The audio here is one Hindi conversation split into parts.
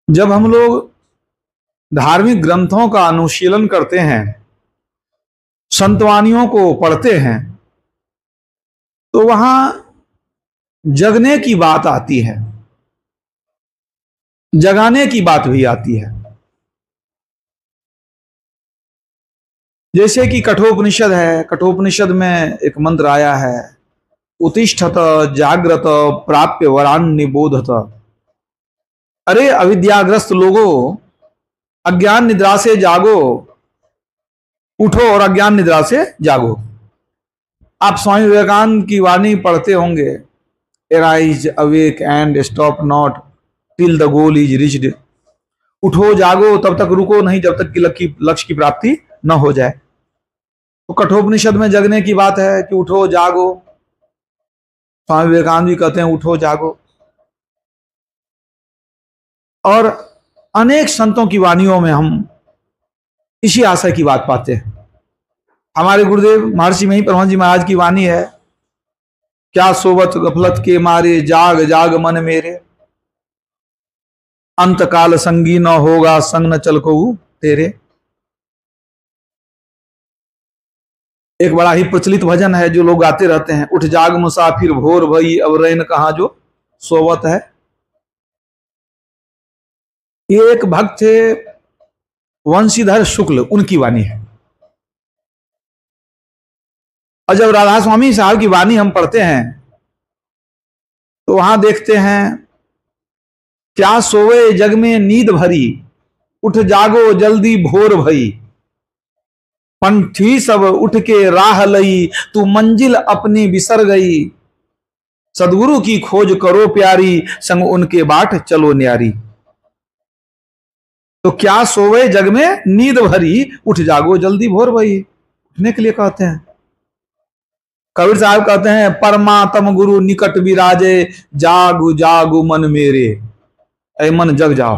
जब हम लोग धार्मिक ग्रंथों का अनुशीलन करते हैं, संतवानियों को पढ़ते हैं, तो वहां जगने की बात आती है, जगाने की बात भी आती है। जैसे कि कठोपनिषद है, कठोपनिषद में एक मंत्र आया है, उत्तिष्ठत जाग्रत प्राप्य वरान निबोधत। अरे अविद्याग्रस्त लोगों, अज्ञान निद्रा से जागो, उठो और अज्ञान निद्रा से जागो। आप स्वामी विवेकानंद की वाणी पढ़ते होंगे, arise awake and stop not till the goal is reached. उठो जागो, तब तक रुको नहीं जब तक कि लक्ष्य की प्राप्ति न हो जाए। तो कठोपनिषद में जगने की बात है कि उठो जागो। स्वामी विवेकानंद भी कहते हैं उठो जागो। और अनेक संतों की वाणियों में हम इसी आशय की बात पाते हैं। हमारे गुरुदेव महर्षि मही परमहंस जी महाराज की वाणी है, क्या सोवत गफलत के मारे जाग जाग मन मेरे, अंत काल संगी न होगा संग न चल को तेरे। एक बड़ा ही प्रचलित भजन है जो लोग गाते रहते हैं, उठ जाग मुसाफिर भोर भई अब रैन कहां जो सोवत है। ये एक भक्त थे वंशीधर शुक्ल, उनकी वाणी है। और जब राधा स्वामी साहब की वाणी हम पढ़ते हैं तो वहां देखते हैं, क्या सोवे जग में नींद भरी, उठ जागो जल्दी भोर भई, पंथी सब उठ के राह लई, तू मंजिल अपनी बिसर गई, सदगुरु की खोज करो प्यारी, संग उनके बाट चलो न्यारी। तो क्या सोवे जग में नींद भरी, उठ जागो जल्दी भोर भई, उठने के लिए कहते हैं। कबीर साहब कहते हैं, परमात्म गुरु निकट विराजे, जागु जागु मन मेरे। ऐ मन जग जाओ,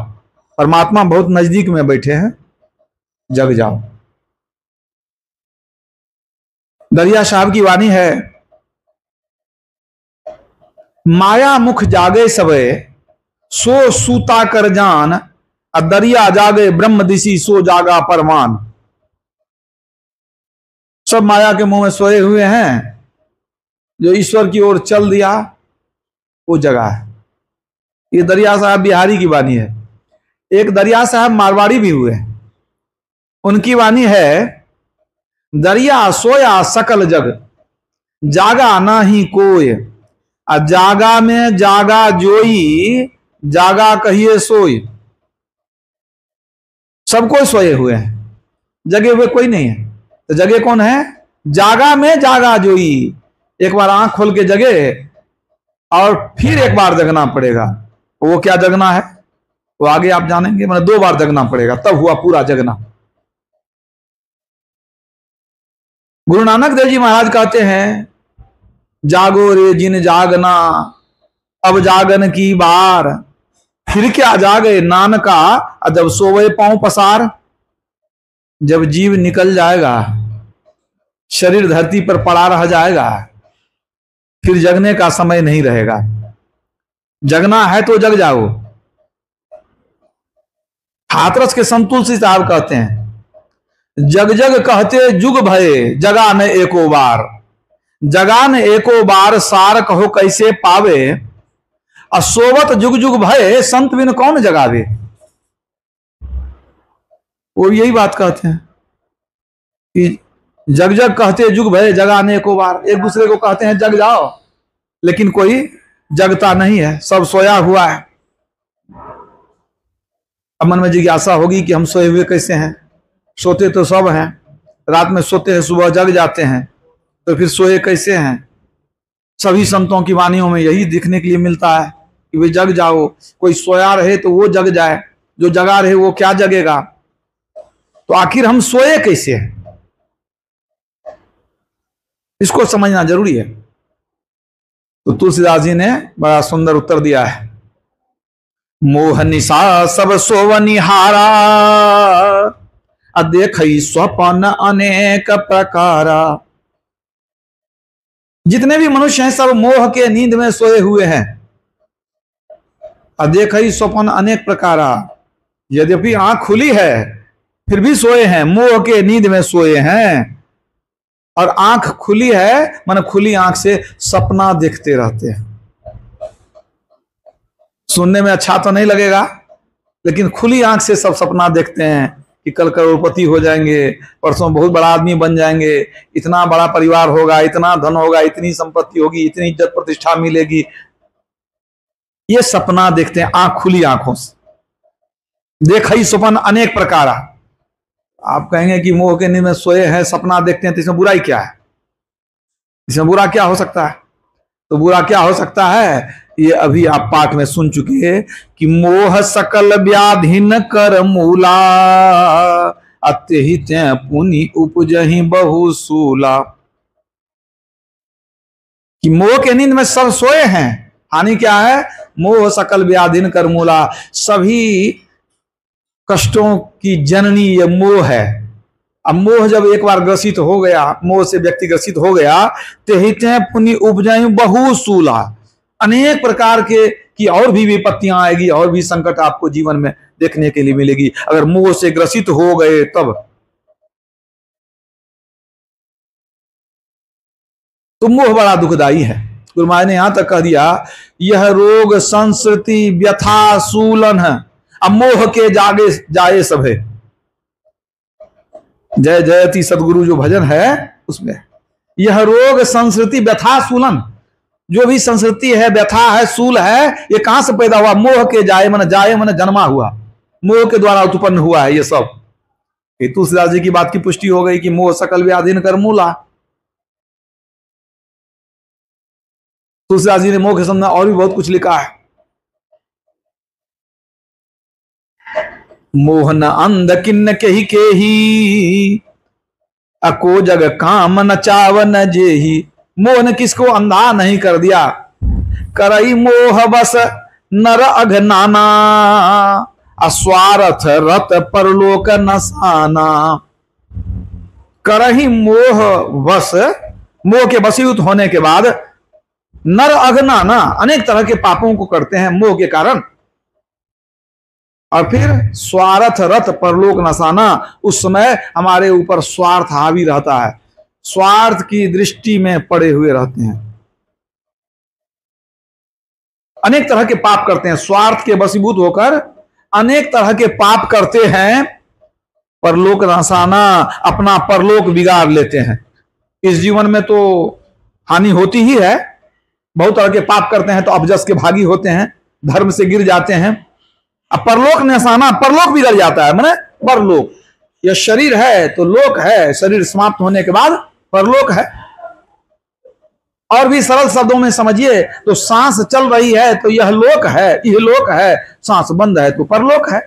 परमात्मा बहुत नजदीक में बैठे हैं, जग जाओ। दरिया साहब की वाणी है, माया मुख जागे सबे, सो सूता कर जान, दरिया जागे ब्रह्म दिशी, सो जागा परमान। सब माया के मुंह में सोए हुए हैं, जो ईश्वर की ओर चल दिया वो जगह है। ये दरिया साहब बिहारी की वाणी है। एक दरिया साहब मारवाड़ी भी हुए, उनकी वाणी है, दरिया सोया सकल जग, जागा ना ही कोय, जागा में जागा जोई, जागा कहिए सोई। सब कोई सोए हुए हैं, जगे हुए कोई नहीं है। तो जगे कौन है? जागा में जागा जोई। एक बार आंख खोल के जगे और फिर एक बार जगना पड़ेगा। वो क्या जगना है वो आगे आप जानेंगे, मतलब 2 बार जगना पड़ेगा तब हुआ पूरा जगना। गुरु नानक देव जी महाराज कहते हैं, जागो रे जिन जागना, अब जागन की बार, फिर क्या जागे नानका, जब सोवे पांव पसार। जब जीव निकल जाएगा, शरीर धरती पर पड़ा रह जाएगा, फिर जगने का समय नहीं रहेगा। जगना है तो जग जाओ। हाथरस के संत तुलसी साहब कहते हैं, जग जग कहते जुग भये, जगा न एको बार, जगा न एको बार, सार कहो कैसे पावे, असोवत जुग जुग भये, संत बिन कौन जगावे। वो यही बात कहते हैं कि जग जग कहते जुग भये, जगा न एको बार। एक दूसरे को कहते हैं जग जाओ, लेकिन कोई जगता नहीं है, सब सोया हुआ है। अब मन में जिज्ञासा होगी कि हम सोए हुए कैसे हैं? सोते तो सब हैं, रात में सोते हैं, सुबह जग जाते हैं, तो फिर सोए कैसे हैं? सभी संतों की वाणियों में यही देखने के लिए मिलता है कि वे जग जाओ। कोई सोया रहे तो वो जग जाए, जो जगा रहे वो क्या जगेगा? तो आखिर हम सोए कैसे हैं, इसको समझना जरूरी है। तो तुलसीदास जी ने बड़ा सुंदर उत्तर दिया है, मोह निशा सब सोवनिहारा, देखई स्वपन अनेक प्रकारा। जितने भी मनुष्य हैं सब मोह के नींद में सोए हुए हैं। देखई स्वपन अनेक प्रकारा, यद्यपि आंख खुली है फिर भी सोए हैं, मोह के नींद में सोए हैं। और आंख खुली है माने खुली आंख से सपना देखते रहते हैं। सुनने में अच्छा तो नहीं लगेगा, लेकिन खुली आंख से सब सपना देखते हैं कि कल करोड़पति हो जाएंगे, परसों बहुत बड़ा आदमी बन जाएंगे, इतना बड़ा परिवार होगा, इतना धन होगा, इतनी संपत्ति होगी, इतनी इज्जत प्रतिष्ठा मिलेगी। ये सपना देखते हैं आंख खुली आंखों से। देखई सुपन अनेक प्रकार। आप कहेंगे कि मोह के नींद में सोए हैं, सपना देखते हैं, तो इसमें बुराई क्या है? इसमें बुरा क्या हो सकता है? तो बुरा क्या हो सकता है ये अभी आप पाठ में सुन चुके हैं कि मोह सकल व्याधिन कर मूला, अत्यहित पुनि उपजहि बहुसूला। कि मोह के नींद में सब सोए हैं। हानि क्या है? मोह सकल व्याधिन कर मूला, सभी कष्टों की जननी ये मोह है। अब मोह जब एक बार ग्रसित हो गया, मोह से व्यक्ति ग्रसित हो गया, तेहिते पुनि उपजहि बहुसूला, अनेक प्रकार के की और भी विपत्तियां आएगी, और भी संकट आपको जीवन में देखने के लिए मिलेगी अगर मोह से ग्रसित हो गए तब। तो मोह बड़ा दुखदाई है। गुरु महाराज ने यहां तक कह दिया, यह रोग संस्कृति व्यथा सूलन है। अब मोह के जागे जाए सभे, जय जयति सदगुरु जो भजन है उसमें, यह रोग संस्कृति व्यथा सूलन, जो भी संस्कृति है, व्यथा है, सूल है, ये कहां से पैदा हुआ? मोह के जाए मन जन्मा हुआ, मोह के द्वारा उत्पन्न हुआ है ये सब। तुलसीदास जी की बात की पुष्टि हो गई कि मोह सकल व्याधिन कर मूला। तुलसीदास जी ने मोह के संबंध में और भी बहुत कुछ लिखा है। मोहन अंध किन्न के ही, अको जग काम न चावन जेही। मोह ने किसको अंधा नहीं कर दिया। करई मोह बस नर अघनाना, अस्वार्थ रत परलोक नसाना। करही मोह बस, मोह के वशीभूत होने के बाद नर अघनाना, अनेक तरह के पापों को करते हैं मोह के कारण। और फिर स्वार्थ रत परलोक नसाना, उस समय हमारे ऊपर स्वार्थ हावी रहता है, स्वार्थ की दृष्टि में पड़े हुए रहते हैं, अनेक तरह के पाप करते हैं, स्वार्थ के वशीभूत होकर अनेक तरह के पाप करते हैं। परलोक नसाना, अपना परलोक बिगाड़ लेते हैं। इस जीवन में तो हानि होती ही है, बहुत तरह के पाप करते हैं तो अपजस के भागी होते हैं, धर्म से गिर जाते हैं। अब परलोक नसाना, परलोक बिगड़ जाता है, माने परलोक, यह शरीर है तो लोक है, शरीर समाप्त होने के बाद परलोक है। और भी सरल शब्दों में समझिए तो सांस चल रही है तो यह लोक है, यह लोक है, सांस बंद है तो परलोक है।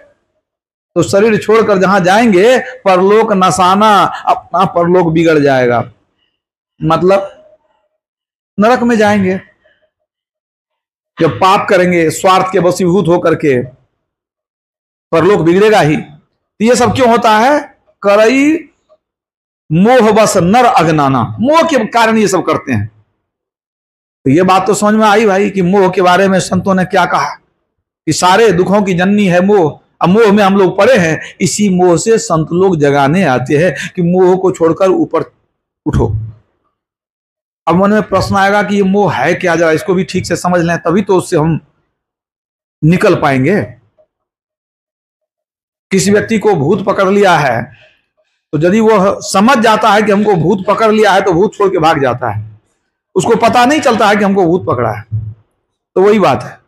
तो शरीर छोड़कर जहां जाएंगे परलोक नसाना, अपना परलोक बिगड़ जाएगा, मतलब नरक में जाएंगे। जब पाप करेंगे स्वार्थ के वशीभूत होकर के, परलोक बिगड़ेगा ही। तो ये सब क्यों होता है? करई मोह बस नर अगनाना, मोह के कारण ये सब करते हैं। तो ये बात तो समझ में आई भाई कि मोह के बारे में संतों ने क्या कहा कि सारे दुखों की जननी है मोह। अब मोह में हम लोग पड़े हैं, इसी मोह से संत लोग जगाने आते हैं कि मोह को छोड़कर ऊपर उठो। अब मन में प्रश्न आएगा कि ये मोह है क्या, जरा इसको भी ठीक से समझ लें, तभी तो उससे हम निकल पाएंगे। किसी व्यक्ति को भूत पकड़ लिया है तो यदि वह समझ जाता है कि हमको भूत पकड़ लिया है तो भूत छोड़ के भाग जाता है, उसको पता नहीं चलता है कि हमको भूत पकड़ा है। तो वही बात है,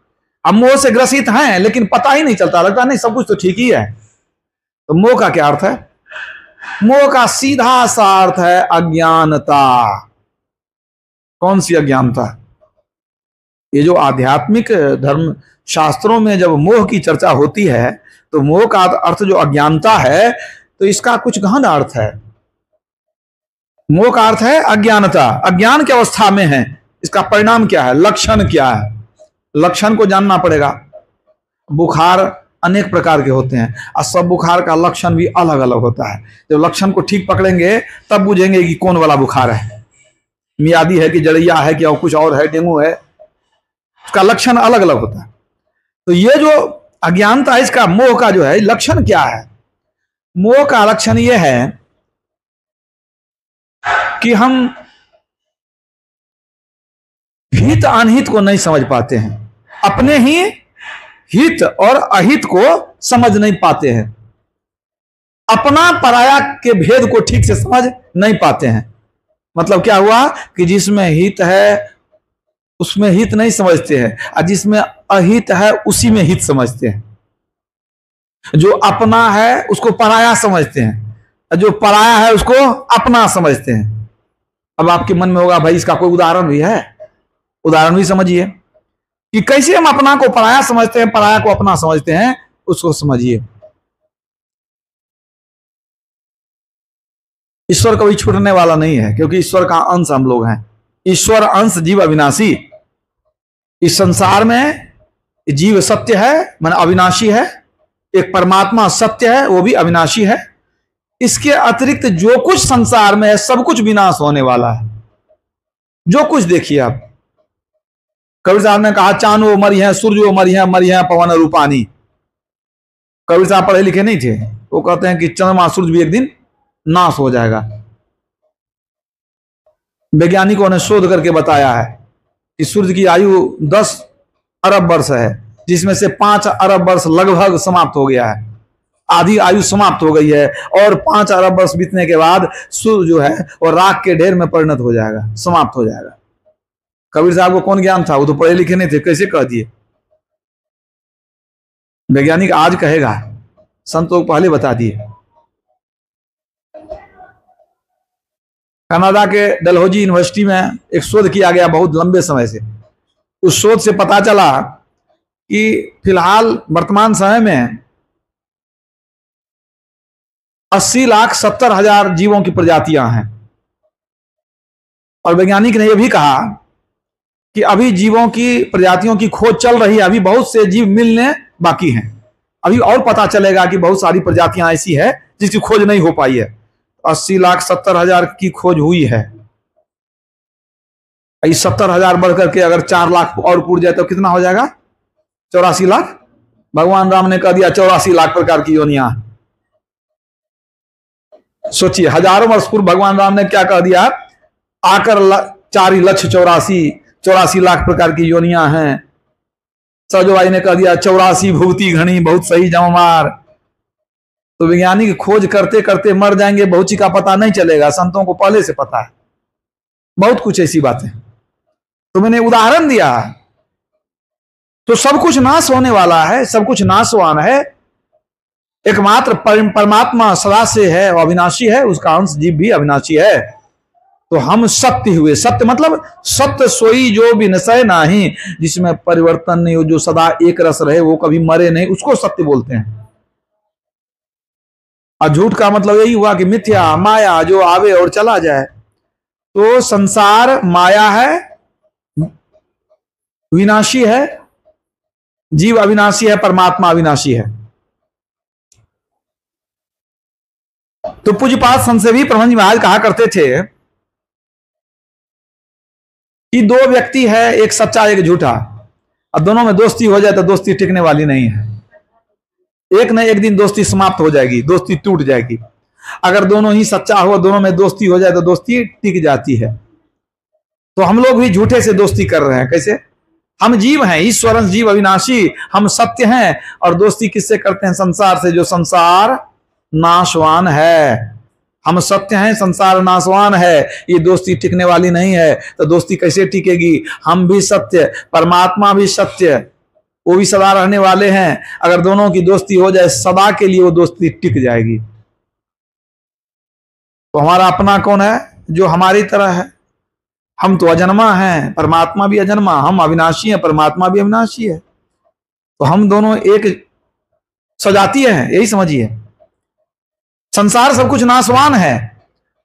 हम मोह से ग्रसित हैं लेकिन पता ही नहीं चलता, लगता नहीं सब कुछ तो ठीक ही है। तो मोह का क्या अर्थ है? मोह का सीधा सा अर्थ है अज्ञानता। कौन सी अज्ञानता? ये जो आध्यात्मिक धर्म शास्त्रों में जब मोह की चर्चा होती है तो मोह का अर्थ जो अज्ञानता है, तो इसका कुछ गहन अर्थ है। मोह का अर्थ है अज्ञानता, अज्ञान की अवस्था में है। इसका परिणाम क्या है, लक्षण क्या है, लक्षण को जानना पड़ेगा। बुखार अनेक प्रकार के होते हैं और सब बुखार का लक्षण भी अलग अलग होता है। जब लक्षण को ठीक पकड़ेंगे तब बुझेंगे कि कौन वाला बुखार है, मियादी है कि जड़िया है कि और कुछ और है, डेंगू है, उसका लक्षण अलग अलग होता है। तो ये जो अज्ञानता, इसका मोह का जो है लक्षण क्या है? मोह का लक्षण यह है कि हम हित अनहित को नहीं समझ पाते हैं, अपने ही हित और अहित को समझ नहीं पाते हैं, अपना पराया के भेद को ठीक से समझ नहीं पाते हैं। मतलब क्या हुआ कि जिसमें हित है उसमें हित नहीं समझते हैं, और जिसमें अहित है उसी में हित समझते हैं। जो अपना है उसको पराया समझते हैं, और जो पराया है उसको अपना समझते हैं। अब आपके मन में होगा भाई इसका कोई उदाहरण भी है? उदाहरण भी समझिए कि कैसे हम अपना को पराया समझते हैं, पराया को अपना समझते हैं, उसको समझिए। ईश्वर कभी छूटने वाला नहीं है, क्योंकि ईश्वर का अंश हम लोग हैं। ईश्वर अंश जीव अविनाशी। इस संसार में जीव सत्य है, माने अविनाशी है। एक परमात्मा सत्य है, वो भी अविनाशी है। इसके अतिरिक्त जो कुछ संसार में है सब कुछ विनाश होने वाला है। जो कुछ देखिए आप, कबीर साहब ने कहा चांद वो मरी है, सूर्य वो मरी है पवन रूपानी। कबीर साहब पढ़े लिखे नहीं थे, वो कहते हैं कि चंद्रमा सूर्य भी एक दिन नाश हो जाएगा। वैज्ञानिकों ने शोध करके बताया है कि सूर्य की आयु 10 अरब वर्ष है, जिसमें से 5 अरब वर्ष लगभग समाप्त हो गया है, आधी आयु समाप्त हो गई है। और 5 अरब वर्ष बीतने के बाद सूर्य जो है वो राख के ढेर में परिणत हो जाएगा, समाप्त हो जाएगा। कबीर साहब को कौन ज्ञान था? वो तो पढ़े लिखे नहीं थे, कैसे कह दिए? वैज्ञानिक आज कहेगा, संतों को पहले बता दिए। कनाडा के डलहौजी यूनिवर्सिटी में एक शोध किया गया बहुत लंबे समय से। उस शोध से पता चला कि फिलहाल वर्तमान समय में 80,70,000 जीवों की प्रजातियां हैं। और वैज्ञानिक ने यह भी कहा कि अभी जीवों की प्रजातियों की खोज चल रही है, अभी बहुत से जीव मिलने बाकी हैं। अभी और पता चलेगा कि बहुत सारी प्रजातियां ऐसी है जिसकी खोज नहीं हो पाई है। 80,70,000 की खोज हुई है। 70,000 बढ़ करके अगर 4 लाख और पूर जाए तो कितना हो जाएगा? 84 लाख। भगवान राम ने कह दिया 84 लाख प्रकार की योनियां। सोचिए, हजारों वर्ष पूर्व भगवान राम ने क्या कह दिया? आकर 4,84,84 लाख प्रकार की योनियां हैं। सजोबाई ने कह दिया 84 भुगती घनी बहुत सही जममार। तो वैज्ञानिक खोज करते करते मर जाएंगे, बहुत सी का पता नहीं चलेगा। संतों को पहले से पता है बहुत कुछ ऐसी बातें। तो मैंने उदाहरण दिया। तो सब कुछ नाश होने वाला है, सब कुछ नाशवान है। एकमात्र परमात्मा सदा से है, अविनाशी है, उसका अंश जीव भी अविनाशी है। तो हम सत्य हुए। सत्य मतलब सत्य सोई जो विनशय नाही, जिसमें परिवर्तन नहीं हो, जो सदा एक रस रहे, वो कभी मरे नहीं, उसको सत्य बोलते हैं। और झूठ का मतलब यही हुआ कि मिथ्या, माया, जो आवे और चला जाए। तो संसार माया है, विनाशी है, जीव अविनाशी है, परमात्मा अविनाशी है। तो पूज्यपाद संत से भी प्रभु महाराज कहा करते थे कि 2 व्यक्ति है, एक सच्चा एक झूठा, और दोनों में दोस्ती हो जाए तो दोस्ती टिकने वाली नहीं है। एक न एक दिन दोस्ती समाप्त हो जाएगी, दोस्ती टूट जाएगी। अगर दोनों ही सच्चा हो, दोनों में दोस्ती हो जाए तो दोस्ती टिक जाती है। तो हम लोग भी झूठे से दोस्ती कर रहे हैं। कैसे? हम जीव हैं, ईश्वर अंश जीव अविनाशी, हम सत्य हैं, और दोस्ती किससे करते हैं? संसार से, जो संसार नाशवान है। हम सत्य हैं, संसार नाशवान है, ये दोस्ती टिकने वाली नहीं है। तो दोस्ती कैसे टिकेगी? हम भी सत्य, परमात्मा भी सत्य, वो भी सदा रहने वाले हैं। अगर दोनों की दोस्ती हो जाए सदा के लिए, वो दोस्ती टिक जाएगी। तो हमारा अपना कौन है? जो हमारी तरह है। हम तो अजन्मा हैं, परमात्मा भी अजन्मा। हम अविनाशी हैं, परमात्मा भी अविनाशी है। तो हम दोनों एक सजातीय हैं, यही समझिए। संसार सब कुछ नाशवान है,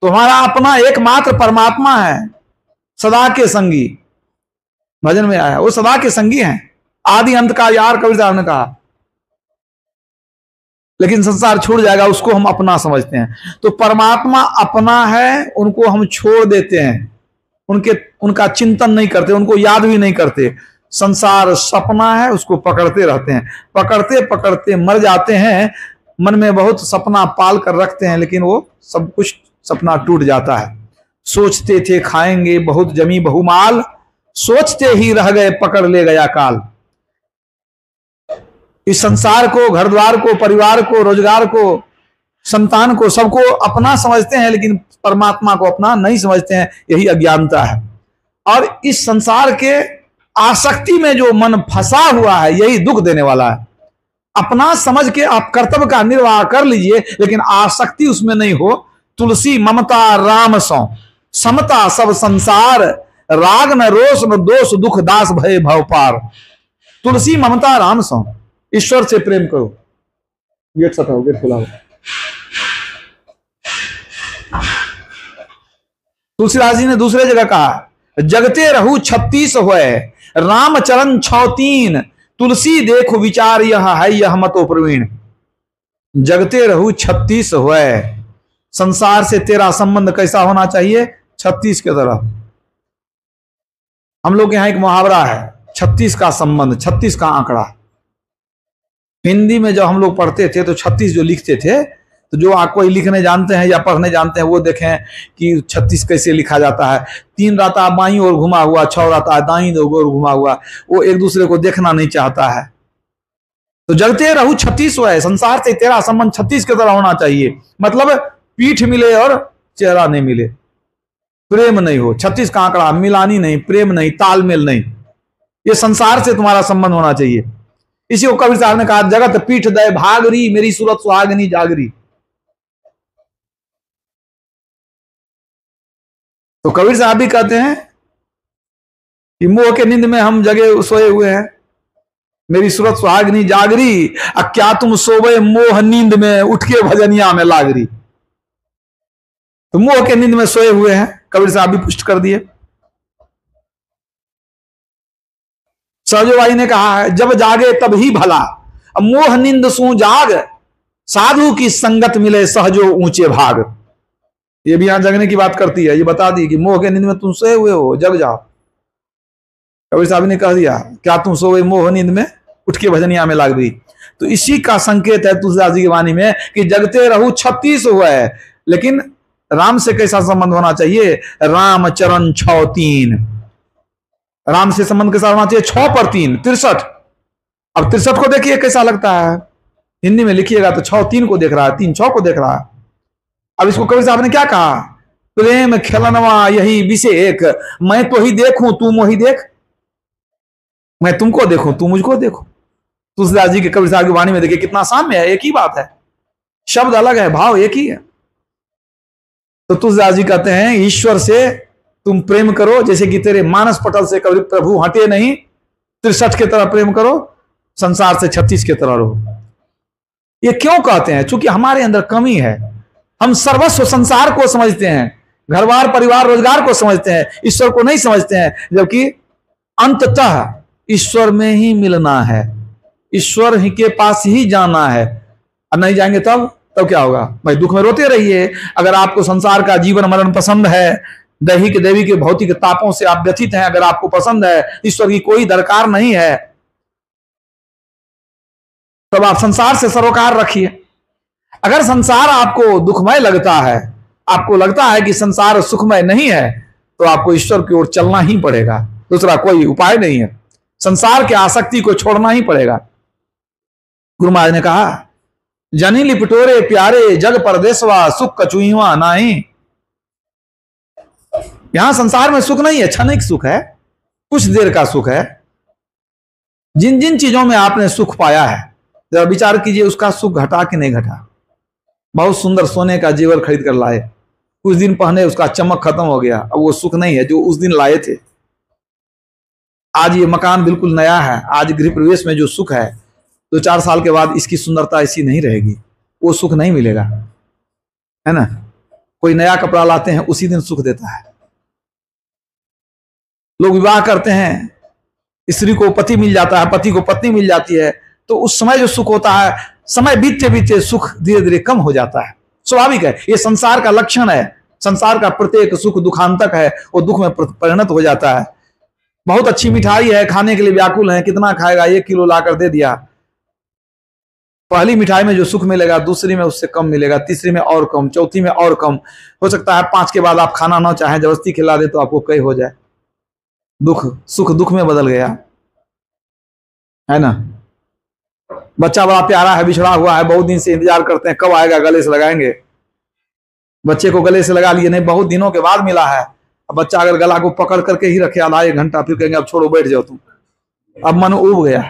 तो हमारा अपना एकमात्र परमात्मा है, सदा के संगी। भजन में आया, वो सदा के संगी हैं, आदि अंत का यार, कबीर साहब ने कहा। लेकिन संसार छूट जाएगा, उसको हम अपना समझते हैं। तो परमात्मा अपना है, उनको हम छोड़ देते हैं, उनका चिंतन नहीं करते, उनको याद भी नहीं करते। संसार सपना है, उसको पकड़ते रहते हैं, पकड़ते पकड़ते मर जाते हैं। मन में बहुत सपना पाल कर रखते हैं, लेकिन वो सब कुछ सपना टूट जाता है। सोचते थे खाएंगे बहुत जमी बहुमाल, सोचते ही रह गए पकड़ ले गया काल। इस संसार को, घर द्वार को, परिवार को, रोजगार को, संतान को, सबको अपना समझते हैं, लेकिन परमात्मा को अपना नहीं समझते हैं। यही अज्ञानता है। और इस संसार के आसक्ति में जो मन फंसा हुआ है, यही दुख देने वाला है। अपना समझ के आप कर्तव्य का निर्वाह कर लीजिए, लेकिन आसक्ति उसमें नहीं हो। तुलसी ममता राम सौ, समता सब संसार, राग न रोष न दोष, दुख दास भय भव पार। तुलसी ममता राम सौ, ईश्वर से प्रेम करो। गेट सटाओ, गेट खुला हो। तुलसीदास जी ने दूसरे जगह कहा, जगते रहू 36 होए, राम चरण 6 तुलसी देखो विचार यह है, यह मतो प्रवीण। जगते रहू 36 होए, संसार से तेरा संबंध कैसा होना चाहिए? 36 के तरह। हम लोग के यहां एक मुहावरा है, 36 का संबंध, 36 का आंकड़ा। हिंदी में जब हम लोग पढ़ते थे तो 36 जो लिखते थे, तो जो आप कोई लिखने जानते हैं या पढ़ने जानते हैं वो देखें कि 36 कैसे लिखा जाता है। 3 राता बाईं ओर घुमा हुआ, 6 राता दाईं ओर घुमा हुआ, वो एक दूसरे को देखना नहीं चाहता है। तो जगते रहू 36 है, संसार से तेरा संबंध 36 की तरह होना चाहिए। मतलब पीठ मिले और चेहरा नहीं मिले, प्रेम नहीं हो। 36 का आंकड़ा, मिलानी नहीं, प्रेम नहीं, तालमेल नहीं, ये संसार से तुम्हारा संबंध होना चाहिए। इसी को कबीर साहब ने कहा, जगत पीठ दय भागरी, मेरी सूरत सुहागनी जागरी। तो कबीर साहब भी कहते हैं कि मोह के नींद में हम जगे सोए हुए हैं, मेरी सूरत सुहागनी जागरी, क्या तुम सोवे मोह नींद में, उठ के भजनिया में लागरी। तो मोह के नींद में सोए हुए हैं, कबीर साहब भी पुष्ट कर दिए। सहजोबाई ने कहा है, जब जागे तब ही भला, मोह नींद सू जाग, साधु की संगत मिले सहजो ऊंचे भाग। ये भी यहां जगने की बात करती है। ये बता दी कि मोह के नींद में तुम सोए हुए हो, जग जाओ। कबीर साहब ने कह दिया, क्या तुम सोए मोह नींद में, उठ के भजनिया में लाग गई। तो इसी का संकेत है तुलसीदास जी की वाणी में कि जगते रहू 36 हुआ है, लेकिन राम से कैसा संबंध होना चाहिए? राम चरण 6 राम से संबंध कैसा होना चाहिए? 6 पर 3 63। अब 63 को देखिए कैसा लगता है, हिंदी में लिखिएगा तो 6 3 को देख रहा है, 3 6 को देख रहा है। अब इसको कबीर साहब ने क्या कहा? प्रेम खेलनवा यही विषेक, मैं तो ही देखूं तू मोही देख, मैं तुमको देखूं तू मुझको देखो। तुलसीदास जी के कबीर साहब की वाणी में देखिए कितना साम्य है, एक ही बात है, शब्द अलग है, भाव एक ही है। तो तुलसीदास जी कहते हैं, ईश्वर से तुम प्रेम करो जैसे कि तेरे मानस पटल से कभी प्रभु हटे नहीं। 63 के तरह प्रेम करो, संसार से 36 के तरह रहो। ये क्यों कहते हैं? चूंकि हमारे अंदर कमी है। हम सर्वस्व संसार को समझते हैं, घर बार परिवार रोजगार को समझते हैं, ईश्वर को नहीं समझते हैं। जबकि अंततः ईश्वर में ही मिलना है, ईश्वर ही के पास ही जाना है। और नहीं जाएंगे तब क्या होगा? भाई दुख में रोते रहिए। अगर आपको संसार का जीवन मरण पसंद है, दैहिक देवी के भौतिक तापों से आप व्यथित हैं, अगर आपको पसंद है, ईश्वर की कोई दरकार नहीं है, तब आप संसार से सरोकार रखिए। अगर संसार आपको दुखमय लगता है, आपको लगता है कि संसार सुखमय नहीं है, तो आपको ईश्वर की ओर चलना ही पड़ेगा, दूसरा कोई उपाय नहीं है। संसार के आसक्ति को छोड़ना ही पड़ेगा। गुरु महाराज ने कहा, जनी लिपटोरे प्यारे जग परदेसवा, सुख कचुईवा नाही। यहां संसार में सुख नहीं है, क्षणिक सुख है, कुछ देर का सुख है। जिन जिन चीजों में आपने सुख पाया है, जरा विचार कीजिए उसका सुख घटा कि नहीं घटा। बहुत सुंदर सोने का जेवर खरीद कर लाए, कुछ दिन पहने उसका चमक खत्म हो गया, अब वो सुख नहीं है जो उस दिन लाए थे। आज ये मकान बिल्कुल नया है, आज गृह प्रवेश में जो सुख है, 2-4 साल के बाद इसकी सुंदरता ऐसी नहीं रहेगी, वो सुख नहीं मिलेगा, है ना। कोई नया कपड़ा लाते हैं, उसी दिन सुख देता है। लोग विवाह करते हैं, स्त्री को पति मिल जाता है, पति को पत्नी मिल जाती है, तो उस समय जो सुख होता है, समय बीतते बीतते सुख धीरे धीरे कम हो जाता है। स्वाभाविक है, ये संसार का लक्षण है। संसार का प्रत्येक सुख दुखांतक है, वो दुख में परिणत हो जाता है। बहुत अच्छी मिठाई है, खाने के लिए व्याकुल है, कितना खाएगा, 1 किलो लाकर दे दिया। पहली मिठाई में जो सुख मिलेगा दूसरी में उससे कम मिलेगा, तीसरी में और कम, चौथी में और कम। हो सकता है 5 के बाद आप खाना ना चाहें, जबरदस्ती खिला दे तो आपको कई हो जाए। दुख सुख दुख में बदल गया, है ना। बच्चा बड़ा प्यारा है, बिछड़ा हुआ है, बहुत दिन से इंतजार करते हैं कब आएगा, गले से लगाएंगे। बच्चे को गले से लगा लिए, नहीं बहुत दिनों के बाद मिला है। अब बच्चा अगर गला को पकड़ करके ही रखे आधा 1 घंटा, फिर कहेंगे अब छोड़ो बैठ जाओ तुम। अब मन उब गया।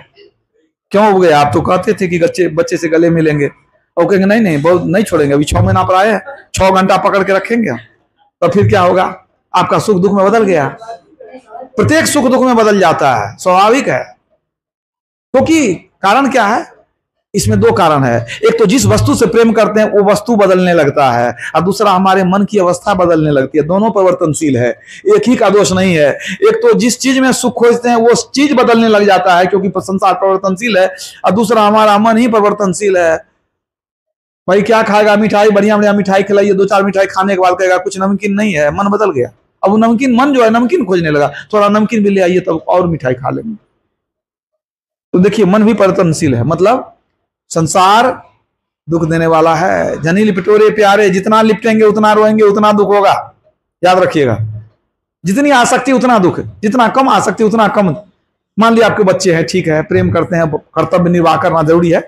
क्यों उब गया? आप तो कहते थे कि बच्चे से गले मिलेंगे, और कहेंगे नहीं नहीं बहुत नहीं छोड़ेंगे, अभी 6 महीना पर आए हैं, 6 घंटा पकड़ के रखेंगे। तो फिर क्या होगा? आपका सुख दुख में बदल गया। प्रत्येक सुख दुख में बदल जाता है, स्वाभाविक है। क्योंकि कारण क्या है? इसमें 2 कारण है। एक तो जिस वस्तु से प्रेम करते हैं वो वस्तु बदलने लगता है, और दूसरा हमारे मन की अवस्था बदलने लगती है। दोनों परिवर्तनशील है, एक ही का दोष नहीं है। एक तो जिस चीज में सुख खोजते हैं वो चीज बदलने लग जाता है, क्योंकि संसार परिवर्तनशील है, और दूसरा हमारा मन ही परिवर्तनशील है। भाई क्या खाएगा? मिठाई, बढ़िया बढ़िया मिठाई खिलाइए, 2-4 मिठाई खाने के बाद कहेगा कुछ नमकीन नहीं है, मन बदल गया। अब वो नमकीन मन जो है नमकीन खोजने लगा, थोड़ा नमकीन भी ले आइए तब और मिठाई खा लेंगे। तो देखिए मन भी परिवर्तनशील है। मतलब संसार दुख देने वाला है। जनी लिपटोरे प्यारे, जितना लिपटेंगे उतना रोएंगे, उतना दुख होगा, याद रखिएगा। जितनी आसक्ति उतना दुख, जितना कम आसक्ति उतना कम। मान लिया आपके बच्चे हैं, ठीक है, प्रेम करते हैं, कर्तव्य निर्वाह करना जरूरी है।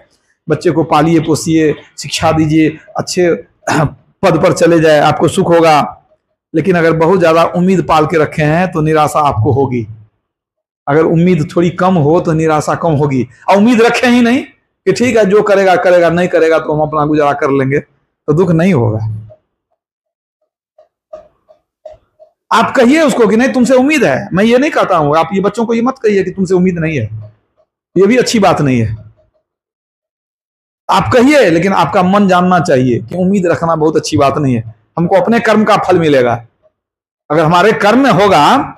बच्चे को पालिए पोसिए, शिक्षा दीजिए, अच्छे पद पर चले जाए, आपको सुख होगा। लेकिन अगर बहुत ज्यादा उम्मीद पाल के रखे हैं तो निराशा आपको होगी। अगर उम्मीद थोड़ी कम हो तो निराशा कम होगी। और उम्मीद रखे ही नहीं कि ठीक है जो करेगा करेगा, नहीं करेगा तो हम अपना गुजारा कर लेंगे, तो दुख नहीं होगा। आप कहिए उसको कि नहीं तुमसे उम्मीद है। मैं ये नहीं कहता हूं, आप ये बच्चों को ये मत कहिए कि तुमसे उम्मीद नहीं है, ये भी अच्छी बात नहीं है। आप कहिए, लेकिन आपका मन जानना चाहिए कि उम्मीद रखना बहुत अच्छी बात नहीं है। हमको अपने कर्म का फल मिलेगा। अगर हमारे कर्म में होगा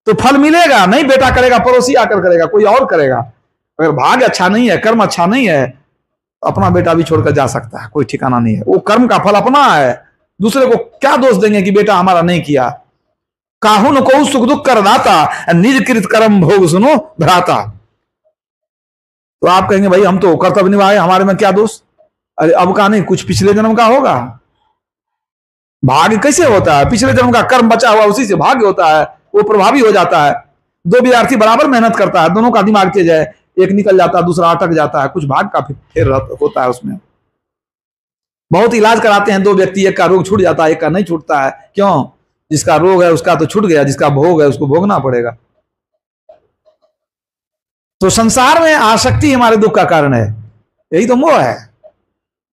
तो फल मिलेगा। नहीं बेटा करेगा, पड़ोसी आकर करेगा, कोई और करेगा। अगर भाग्य अच्छा नहीं है, कर्म अच्छा नहीं है, तो अपना बेटा भी छोड़कर जा सकता है, कोई ठिकाना नहीं है। वो कर्म का फल अपना है, दूसरे को क्या दोष देंगे कि बेटा हमारा नहीं किया। काहू न को सुख दुख कर दाता, निज कृत कर्म भोग सुनो भ्राता। तो आप कहेंगे भाई हम तो कर्तव्य निभाए, हमारे में क्या दोष? अरे अब का नहीं, कुछ पिछले जन्म का होगा। भाग्य कैसे होता है? पिछले जन्म का कर्म बचा हुआ उसी से भाग्य होता है, वो प्रभावी हो जाता है। 2 विद्यार्थी बराबर मेहनत करता है, दोनों का दिमाग तेज है, एक निकल जाता है दूसरा अटक जाता है, कुछ भाग का फेर होता है उसमें। बहुत इलाज कराते हैं 2 व्यक्ति, एक का रोग छूट जाता है, एक का नहीं छूटता है। क्यों? जिसका रोग है उसका तो छूट गया, जिसका भोग है उसको भोगना पड़ेगा। तो संसार में आसक्ति हमारे दुख का कारण है, यही तो मोह है।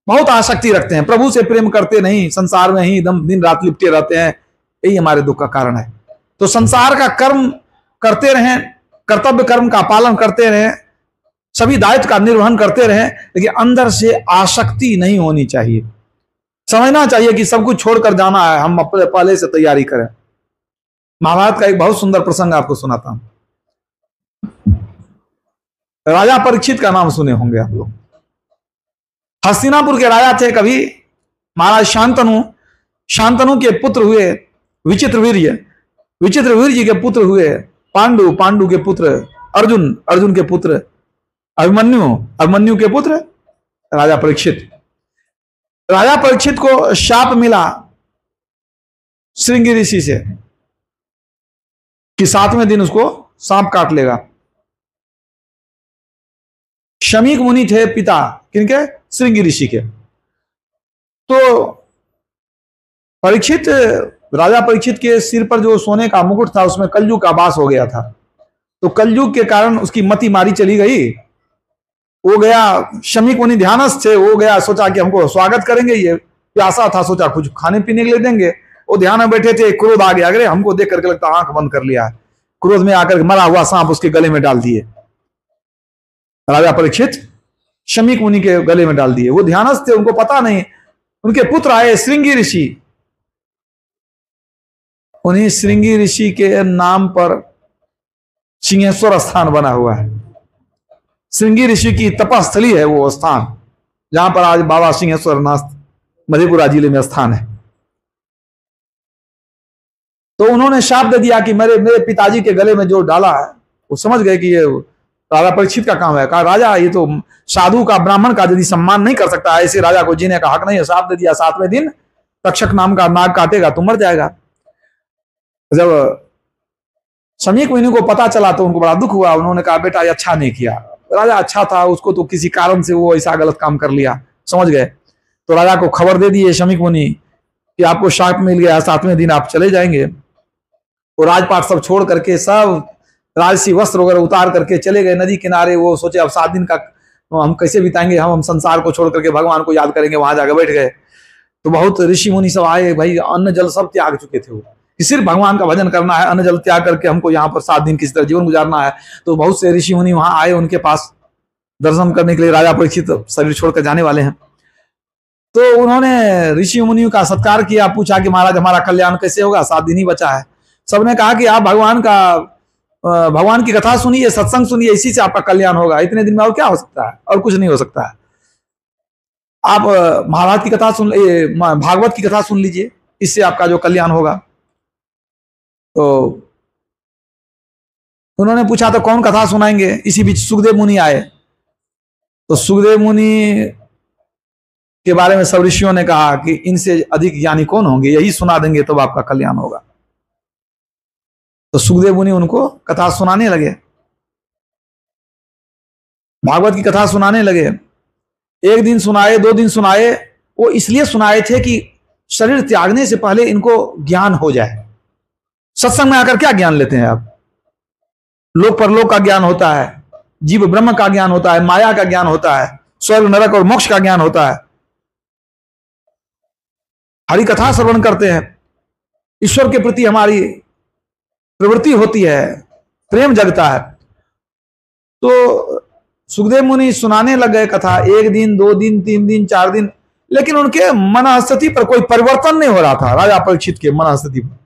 बहुत आसक्ति रखते हैं, प्रभु से प्रेम करते नहीं, संसार में ही एकदम दिन रात लिपटे रहते हैं, यही हमारे दुख का कारण है। तो संसार का कर्म करते रहें, कर्तव्य कर्म का पालन करते रहें, सभी दायित्व का निर्वहन करते रहें, लेकिन अंदर से आसक्ति नहीं होनी चाहिए। समझना चाहिए कि सब कुछ छोड़कर जाना है, हम अपने पहले से तैयारी करें। महाभारत का एक बहुत सुंदर प्रसंग आपको सुनाता हूं। राजा परीक्षित का नाम सुने होंगे आप लोग। हस्तिनापुर के राजा थे कभी महाराज शांतनु। शांतनु के पुत्र हुए विचित्रवीर्य, विचित्रवीर्य के पुत्र हुए पांडु, पांडु के पुत्र अर्जुन, अर्जुन के पुत्र अभिमन्यु, अभिमन्यु के पुत्र राजा परीक्षित। राजा परीक्षित को शाप मिला श्रृंगी ऋषि से कि 7वें दिन उसको सांप काट लेगा। शमीक मुनि थे पिता किनके? श्रृंगी ऋषि के। तो परीक्षित, राजा परीक्षित के सिर पर जो सोने का मुकुट था उसमें कलयुग का वास हो गया था। तो कलयुग के कारण उसकी मति मारी चली गई। वो गया, शमीक मुनि ध्यानस्थ थे, वो गया, सोचा कि हमको स्वागत करेंगे, ये प्यासा था, सोचा कुछ खाने पीने के लिए देंगे। वो ध्यान में बैठे थे, क्रोध आ गया, अरे हमको देख करके लगता आंख बंद कर लिया। क्रोध में आकर मरा हुआ सांप उसके गले में डाल दिए। राजा परीक्षित शमीक मुनि के गले में डाल दिए। वो ध्यानस्थ थे, उनको पता नहीं। उनके पुत्र आए श्रृंगी ऋषि, उन्हीं श्रृंगी ऋषि के नाम पर सिंहेश्वर स्थान बना हुआ है। श्रृंगी ऋषि की तपस्थली है वो स्थान, जहां पर आज बाबा सिंहेश्वर नाथ मधेपुरा जिले में स्थान है। तो उन्होंने शाप दे दिया कि मेरे मेरे पिताजी के गले में जो डाला है, वो समझ गए कि ये राजा परीक्षित का काम है। कहा राजा ये तो साधु का, ब्राह्मण का यदि सम्मान नहीं कर सकता, ऐसे राजा को जीने का हक नहीं है। शाप दे दिया, 7वें दिन तक्षक नाम का नाग काटेगा तो मर जाएगा। जब शमीक मुनि को पता चला तो उनको बड़ा दुख हुआ। उन्होंने कहा बेटा ये अच्छा नहीं किया। राजा अच्छा था, उसको तो किसी कारण से वो ऐसा गलत काम कर लिया, समझ गए। तो राजा को खबर दे दिए शमीक मुनि कि आपको शाप मिल गया, 7वें दिन आप चले जाएंगे। वो राजपाट सब छोड़ करके, सब राजसी वस्त्र वगैरह उतार करके चले गए नदी किनारे। वो सोचे अब 7 दिन का हम कैसे बिताएंगे, हम संसार को छोड़ करके भगवान को याद करेंगे। वहां जाकर बैठ गए तो बहुत ऋषि मुनि सब आए। भाई अन्न जल सब त्याग चुके थे वो, कि सिर्फ भगवान का भजन करना है, अन्न जल त्याग करके हमको यहाँ पर 7 दिन किसी तरह जीवन गुजारना है। तो बहुत से ऋषि मुनि वहां आए उनके पास दर्शन करने के लिए। राजा परीक्षित शरीर छोड़कर जाने वाले हैं, तो उन्होंने ऋषि मुनियों का सत्कार किया, पूछा कि महाराज हमारा कल्याण कैसे होगा, 7 दिन ही बचा है। सबने कहा कि आप भगवान की कथा सुनिए, सत्संग सुनिए, इसी से आपका कल्याण होगा। इतने दिन में और क्या हो सकता है, और कुछ नहीं हो सकता है। आप महाभारत की कथा सुन, भागवत की कथा सुन लीजिए, इससे आपका जो कल्याण होगा। तो उन्होंने पूछा तो कौन कथा सुनाएंगे। इसी बीच सुखदेव मुनि आए। तो सुखदेव मुनि के बारे में सब ऋषियों ने कहा कि इनसे अधिक ज्ञानी कौन होंगे, यही सुना देंगे तब आपका कल्याण होगा। तो सुखदेव मुनि उनको कथा सुनाने लगे, भागवत की कथा सुनाने लगे। 1 दिन सुनाए, 2 दिन सुनाए। वो इसलिए सुनाए थे कि शरीर त्यागने से पहले इनको ज्ञान हो जाए। सत्संग में आकर क्या ज्ञान लेते हैं आप? लोक परलोक का ज्ञान होता है, जीव ब्रह्म का ज्ञान होता है, माया का ज्ञान होता है, स्वर्ग नरक और मोक्ष का ज्ञान होता है। हरि कथा श्रवण करते हैं, ईश्वर के प्रति हमारी प्रवृत्ति होती है, प्रेम जगता है। तो सुखदेव मुनि सुनाने लग गए कथा। 1 दिन, 2 दिन, 3 दिन, 4 दिन, लेकिन उनके मनस्थिति पर कोई परिवर्तन नहीं हो रहा था। राजा परीक्षित के मनस्थिति पर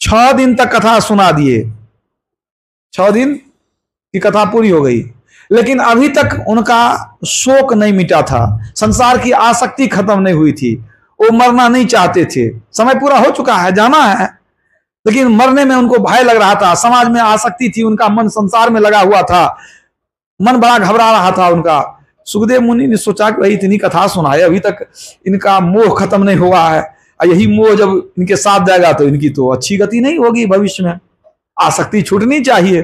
6 दिन तक कथा सुना दिए। 6 दिन की कथा पूरी हो गई, लेकिन अभी तक उनका शोक नहीं मिटा था, संसार की आसक्ति खत्म नहीं हुई थी। वो मरना नहीं चाहते थे। समय पूरा हो चुका है, जाना है, लेकिन मरने में उनको भय लग रहा था। समाज में आसक्ति थी, उनका मन संसार में लगा हुआ था, मन बड़ा घबरा रहा था उनका। सुखदेव मुनि ने सोचा कि भाई इतनी कथा सुनाए, अभी तक इनका मोह खत्म नहीं हुआ है, और यही मोह जब इनके साथ जाएगा तो इनकी तो अच्छी गति नहीं होगी, भविष्य में आसक्ति छूटनी चाहिए।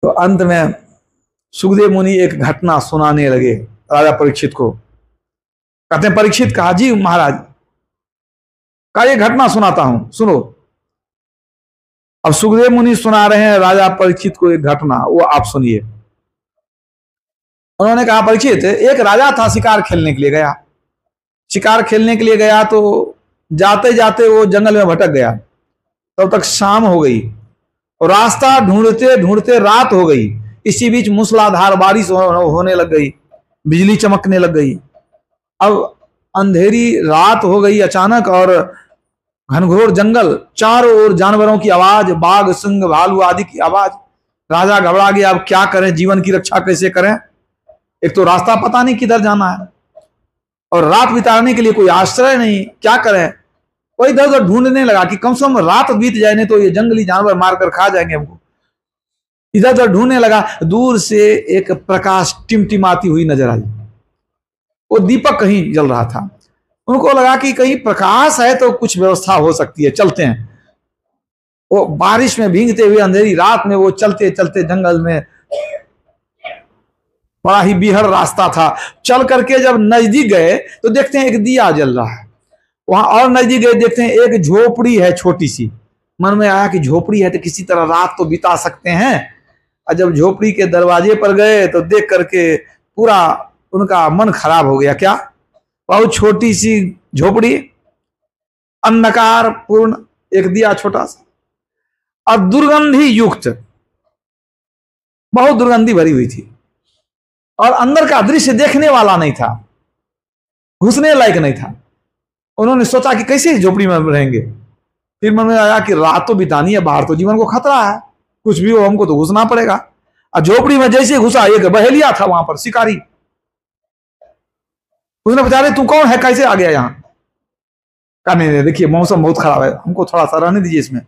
तो अंत में सुखदेव मुनि एक घटना सुनाने लगे राजा परीक्षित को। कहते हैं परीक्षित कहा जी महाराज का ये घटना सुनाता हूं, सुनो। अब सुखदेव मुनि सुना रहे हैं राजा परीक्षित को एक घटना, वो आप सुनिए। उन्होंने कहा परीक्षित, एक राजा था, शिकार खेलने के लिए गया। शिकार खेलने के लिए गया तो जाते जाते वो जंगल में भटक गया। तब तक शाम हो गई और रास्ता ढूंढते ढूंढते रात हो गई। इसी बीच मूसलाधार बारिश होने लग गई, बिजली चमकने लग गई। अब अंधेरी रात हो गई अचानक, और घनघोर जंगल, चारों ओर जानवरों की आवाज, बाघ, सिंह, भालू आदि की आवाज। राजा घबरा गया, अब क्या करें, जीवन की रक्षा कैसे करें। एक तो रास्ता पता नहीं किधर जाना है, और रात बिताने के लिए कोई आश्रय नहीं, क्या करें। वो इधर उधर ढूंढने लगा कि कम से कम रात बीत जाए, नहीं तो ये जंगली जानवर मारकर खा जाएंगे हमको। इधर उधर ढूंढने लगा। दूर से एक प्रकाश टिमटिमाती हुई नजर आई। वो दीपक कहीं जल रहा था। उनको लगा कि कहीं प्रकाश है तो कुछ व्यवस्था हो सकती है, चलते हैं। वो बारिश में भीगते हुए अंधेरी रात में वो चलते चलते जंगल में, बड़ा ही बिहड़ रास्ता था। चल करके जब नजदीक गए तो देखते हैं एक दिया जल रहा है। वहां और नजदीक गए, देखते हैं एक झोपड़ी है छोटी सी। मन में आया कि झोपड़ी है तो किसी तरह रात तो बिता सकते हैं। और जब झोपड़ी के दरवाजे पर गए तो देख करके पूरा उनका मन खराब हो गया। क्या, बहुत छोटी सी झोपड़ी, अंधकार पूर्ण, एक दिया छोटा सा, और दुर्गंधी युक्त, बहुत दुर्गंधी भरी हुई थी। और अंदर का दृश्य देखने वाला नहीं था, घुसने लायक नहीं था। उन्होंने सोचा कि कैसे झोपड़ी में रहेंगे। फिर मन में आया कि रात तो बितानी है, बाहर तो जीवन को खतरा है, कुछ भी हो हमको तो घुसना पड़ेगा। और झोपड़ी में जैसे घुसा, एक बहेलिया था वहां पर, शिकारी। उसने पूछा, तू कौन है, कैसे आ गया यहां? कहा नहीं नहीं, देखिए मौसम बहुत खराब है, हमको थोड़ा सा रहने दीजिए इसमें।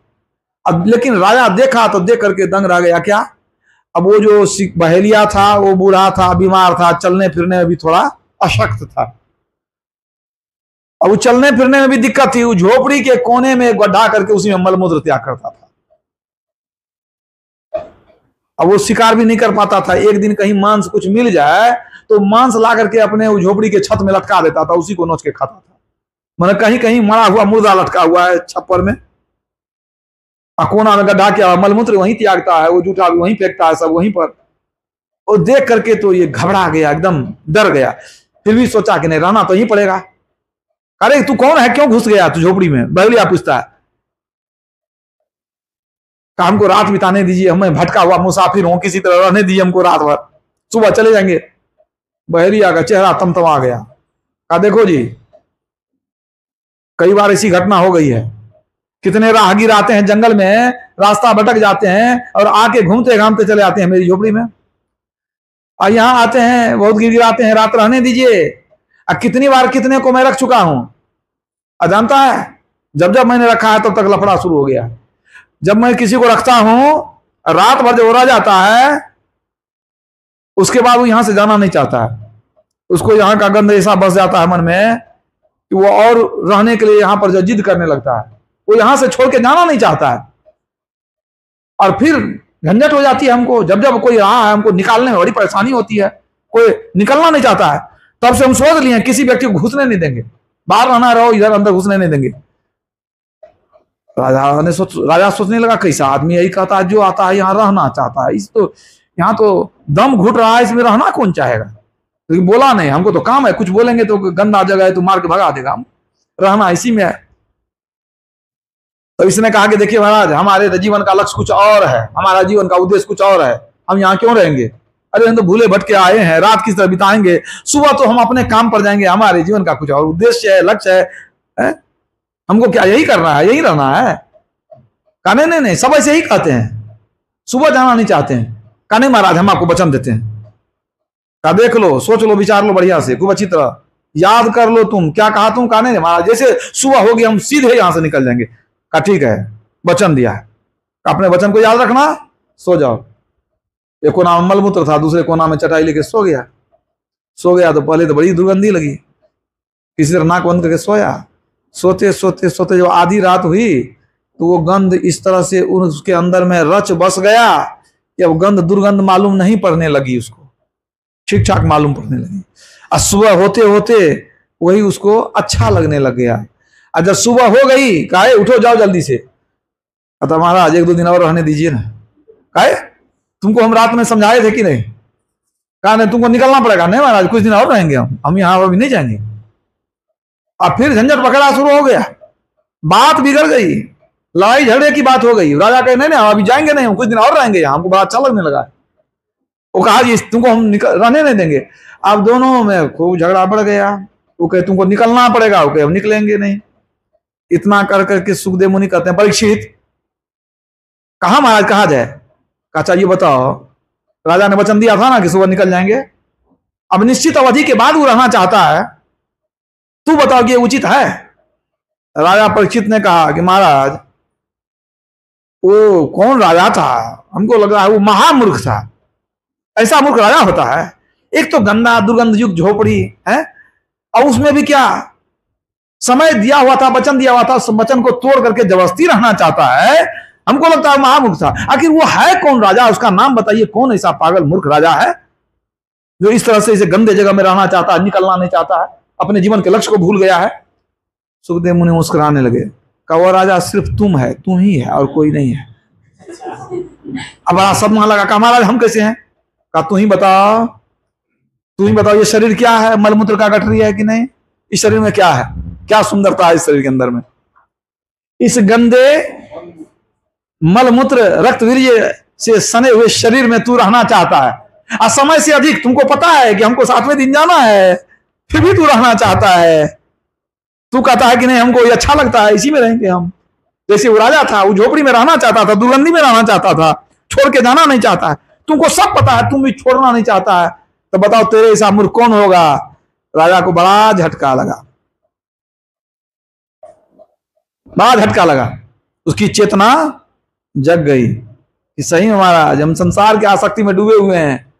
अब लेकिन राजा देखा तो देख करके दंग रह गया। क्या? अब वो जो बहेलिया था वो बूढ़ा था, बीमार था, चलने फिरने में भी थोड़ा अशक्त था। अब वो चलने फिरने में भी दिक्कत थी। वो झोपड़ी के कोने में गड्ढा करके उसी में मलमूत्र त्याग करता था। अब वो शिकार भी नहीं कर पाता था। एक दिन कहीं मांस कुछ मिल जाए तो मांस ला करके अपने झोपड़ी के छत में लटका देता था, उसी को नोच के खाता था। मतलब कहीं कहीं मरा हुआ मुर्दा लटका हुआ है छप्पर में, कोना में गड्ढा किया, मलमूत्र वहीं त्यागता है, वो जूठा भी वहीं फेंकता है, सब वहीं पर। और देख करके तो ये घबरा गया, एकदम डर गया। फिर भी सोचा कि नहीं, रहना तो ही पड़ेगा। अरे तू कौन है, क्यों घुस गया तू झोपड़ी में? बहेलिया पूछता है। हमको रात बिताने दीजिए, हमें भटका हुआ मुसाफिर हूं, किसी तरह रहने दीजिए हमको रात भर, सुबह चले जाएंगे। बहेलिया का चेहरा तमतमा गया। कहा देखो जी, कई बार ऐसी घटना हो गई है। कितने राहगीर आते हैं जंगल में, रास्ता भटक जाते हैं और आके घूमते घामते चले आते हैं मेरी झोपड़ी में। और यहाँ आते हैं, बहुत गिड़गिड़ाते हैं, रात रहने दीजिए। कितनी बार कितने को मैं रख चुका हूं। जानता है, जब जब मैंने रखा है तब तक लफड़ा शुरू हो गया। जब मैं किसी को रखता हूं, रात भर जब हो जाता है, उसके बाद वो यहां से जाना नहीं चाहता है। उसको यहाँ का गंध ऐसा बस जाता है मन में कि वो और रहने के लिए यहाँ पर जो जिद करने लगता है, वो यहां से छोड़ के जाना नहीं चाहता है। और फिर झंझट हो जाती है हमको। जब जब कोई रहा है, हमको निकालने में बड़ी परेशानी होती है। कोई निकलना नहीं चाहता है, तब से हम सोच लिए किसी व्यक्ति को घुसने नहीं देंगे, बाहर रहना रहो, इधर अंदर घुसने नहीं देंगे। राजा सोचने लगा कैसा आदमी, यही कहता है जो आता है यहाँ रहना चाहता है। इस तो यहाँ तो दम घुट रहा है, इसमें रहना कौन चाहेगा। लेकिन बोला नहीं, हमको तो काम है, कुछ बोलेंगे तो गंदा जगह है तो मार के भगा देगा, हम रहना इसी में है। तो इसने कहा कि देखिए महाराज, हमारे जीवन का लक्ष्य कुछ और है, हमारा जीवन का उद्देश्य कुछ और है, हम यहाँ क्यों रहेंगे। अरे हम तो भूले भटके आए हैं, रात किस तरह बिताएंगे, सुबह तो हम अपने काम पर जाएंगे, हमारे जीवन का कुछ और उद्देश्य है, लक्ष्य है। हमको क्या यही करना है, यही रहना है। कहा नहीं नहीं, सब ऐसे ही कहते हैं, सुबह जाना नहीं चाहते हैं। कहा नहीं महाराज, हम आपको वचन देते हैं। कहा देख लो, सोच लो, विचार लो बढ़िया से, खूब अच्छी तरह याद कर लो तुम क्या कहा तुम। कहा नहीं महाराज, जैसे सुबह होगी हम सीधे यहां से निकल जाएंगे। कहा ठीक है, वचन दिया है, अपने वचन को याद रखना, सो जाओ। एक कोना में मलमूत्र था, दूसरे कोना में चटाई लेके सो गया। सो गया तो पहले तो बड़ी दुर्गंधी लगी, किसी तरह नाक बंद करके सोया। सोते सोते सोते जो आधी रात हुई तो वो गंध इस तरह से उसके अंदर में रच बस गया कि अब गंध दुर्गंध मालूम नहीं पड़ने लगी, उसको ठीक ठाक मालूम पड़ने लगी। और सुबह होते होते वही उसको अच्छा लगने लग गया। और जब सुबह हो गई, कहा उठो जाओ जल्दी से। अतः महाराज एक दो दिन और रहने दीजिए ना। कहा तुमको हम रात में समझाए थे कि नहीं। कहा नहीं, तुमको निकलना पड़ेगा। नहीं महाराज, कुछ दिन और रहेंगे, हम यहाँ अभी नहीं जाएंगे। और फिर झंझट पकड़ा शुरू हो गया, बात बिगड़ गई, लड़ाई झगड़े की बात हो गई। राजा कहे नहीं नहीं, अभी जाएंगे नहीं, हम कुछ दिन और रहेंगे यहाँ, हमको बड़ा अच्छा लगने लगा। वो कहा जी तुमको हम रहने नहीं देंगे। अब दोनों में खूब झगड़ा बढ़ गया। वो कहे तुमको निकलना पड़ेगा, वो कहे हम निकलेंगे नहीं। इतना कर करके सुखदेव मुनि कहते हैं, परीक्षित कहा महाराज, कहा जाए। कहा चाहिए बताओ, राजा ने वचन दिया था ना कि सुबह निकल जाएंगे। अब निश्चित अवधि के बाद वो रहना चाहता है, तू बताओ कि ये उचित है। राजा परीक्षित ने कहा कि महाराज वो कौन राजा था, हमको लग रहा है वो महामूर्ख था। ऐसा मूर्ख राजा होता है, एक तो गंदा दुर्गंध युक्त झोपड़ी है, और उसमें भी क्या समय दिया हुआ था, वचन दिया हुआ था, वचन को तोड़ करके जबरदस्ती रहना चाहता है। हमको लगता है महामूर्ख था। आखिर वो है कौन राजा, उसका नाम बताइए, कौन ऐसा पागल मूर्ख राजा है जो इस तरह से इसे गंदे जगह में रहना चाहता है, निकलना नहीं चाहता है, अपने जीवन के लक्ष्य को भूल गया है। सुखदेव मुनि मुस्कुराने लगे। कहा वो राजा सिर्फ तुम है, तुम ही है और कोई नहीं है। अब बड़ा सदमा लगा। कहा महाराज हम कैसे हैं। कहा तू ही बताओ, तू ही बताओ, ये शरीर क्या है, मलमूत्र का गठरी है कि नहीं, इस शरीर में क्या है, क्या सुंदरता है इस शरीर के अंदर में। इस गंदे मलमूत्र रक्त वीर्य से सने हुए शरीर में तू रहना चाहता है, और समय से अधिक तुमको पता है कि हमको 7वें दिन जाना है, फिर भी तू रहना चाहता है। तू कहता है कि नहीं हमको ये अच्छा लगता है, इसी में रहेंगे हम। जैसे वो राजा था, वो झोपड़ी में रहना चाहता था, दुर्गंधी में रहना चाहता था, छोड़ के जाना नहीं चाहता है। तुमको सब पता है, तुम भी छोड़ना नहीं चाहता है, तो बताओ तेरे ऐसा मूर्ख कौन होगा। राजा को बड़ा झटका लगा। बड़ा झटका लगा, उसकी चेतना जग गई कि सही में महाराज हम संसार की आसक्ति में डूबे हुए हैं,